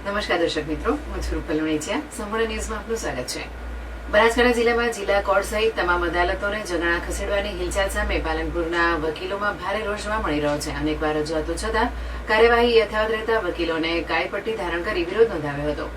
નમસ્કાર દર્શક મિત્રો, હું છું રૂપલ વણેચિયા. સંપૂર્ણ ન્યૂઝમાં આપનું સ્વાગત છે. બનાસકાંઠા જિલ્લામાં જિલ્લા કોર્ટ સહિત તમામ અદાલતોને જગાણા ખસેડવાની હિલચાલ સામે પાલનપુરના વકીલોમાં ભારે રોષ જોવા મળી રહ્યો છે. અનેકવાર રજૂઆતો છતાં કાર્યવાહી યથાવત રહેતા વકીલોને કાળીપટ્ટી ધારણ કરી વિરોધ નોંધાવ્યો હતો.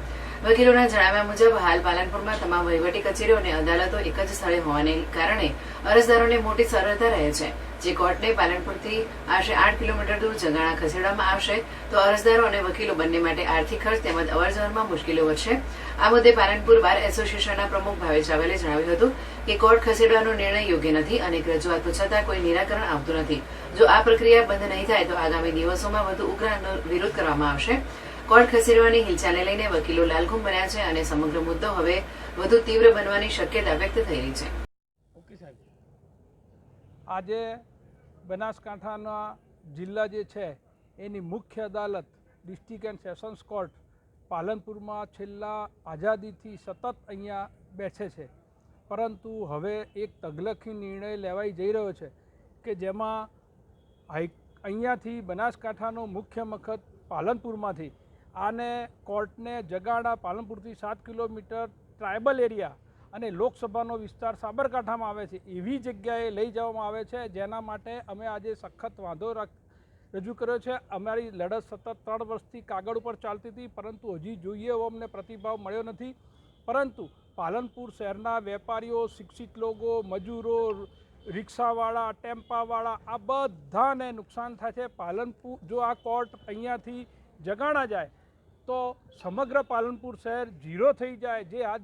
વકીલોના જણાવ્યા મુજબ હાલ પાલનપુરમાં તમામ વહીવટી કચેરીઓ અને અદાલતો એક જ સ્થળે હોવાને કારણે અરજદારોને મોટી સરળતા રહે છે. જે કોર્ટને પાલનપુરથી આશરે 8 કિલોમીટર દૂર જગાણા ખસેડવામાં આવશે તો અરજદારો અને વકીલો બંને માટે આર્થિક ખર્ચ તેમજ અવરજવરમાં મુશ્કેલીઓ વધશે. આ મુદ્દે પાલનપુર બાર એસોસિએશનના પ્રમુખ ભાવેશ રાવલે જણાવ્યું હતું કે કોર્ટ ખસેડવાનો નિર્ણય યોગ્ય નથી અને રજૂઆતો છતાં કોઈ નિરાકરણ આવતું નથી. જો આ પ્રક્રિયા બંધ નહીં થાય તો આગામી દિવસોમાં વધુ ઉગ્ર વિરોધ કરવામાં આવશે. કોર્ટ ખસેડવાની હિલચાલને લઈને વકીલો લાલઘુમ બન્યા છે અને સમગ્ર મુદ્દો હવે વધુ તીવ્ર બનવાની શક્યતા વ્યક્ત થઈ રહી છે. આજે બનાસકાંઠાના જિલ્લા જે છે એની મુખ્ય અદાલત ડિસ્ટ્રિક્ટ એન્ડ સેશન્સ કોર્ટ પાલનપુરમાં છેલ્લા આઝાદીથી સતત અહીંયા બેસે છે, પરંતુ હવે એક તગલખી નિર્ણય લેવાઈ જઈ રહ્યો છે કે જેમાં અહીંયાથી બનાસકાંઠાનો મુખ્ય મથક પાલનપુરમાંથી આને કોર્ટને જગાડા પાલનપુરથી 7 કિલોમીટર ટ્રાયબલ એરિયા અને લોકસભાનો વિસ્તાર સાબરકાંઠામાં આવે છે એવી જગ્યાએ લઈ જવામાં આવે છે, જેના માટે અમે આજે સખત વાંધો રજૂ કર્યો છે. અમારી લડત સતત 3 વર્ષથી કાગળ ઉપર ચાલતી હતી, પરંતુ હજી જોઈએ એવો અમને પ્રતિભાવ મળ્યો નથી. પરંતુ પાલનપુર શહેરના વેપારીઓ, શિક્ષિત લોકો, મજૂરો, રિક્ષાવાળા, ટેમ્પાવાળા આ બધાને નુકસાન થાય છે. પાલનપુર જો આ કોર્ટ અહીંયાથી જગાણા જાય તો સમગ્ર પાલનપુર શહેર ઝીરો થઈ જાય, જે આજ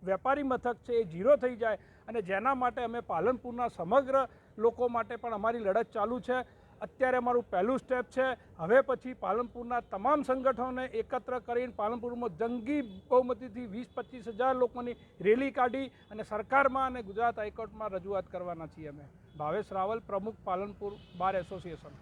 વેપારી મથક છે એ ઝીરો થઈ જાય, અને જેના માટે અમે પાલનપુરના સમગ્ર લોકો માટે પણ અમારી લડત ચાલુ છે. અત્યારે અમારું પહેલું સ્ટેપ છે. હવે પછી પાલનપુરના તમામ સંગઠનોને એકત્ર કરીને પાલનપુરમાં જંગી બહુમતીથી 20-25 હજાર લોકોની રેલી કાઢી અને સરકારમાં અને ગુજરાત હાઈકોર્ટમાં રજૂઆત કરવાના છીએ. અમે ભાવેશ રાવલ, પ્રમુખ પાલનપુર બાર એસોસિએશન.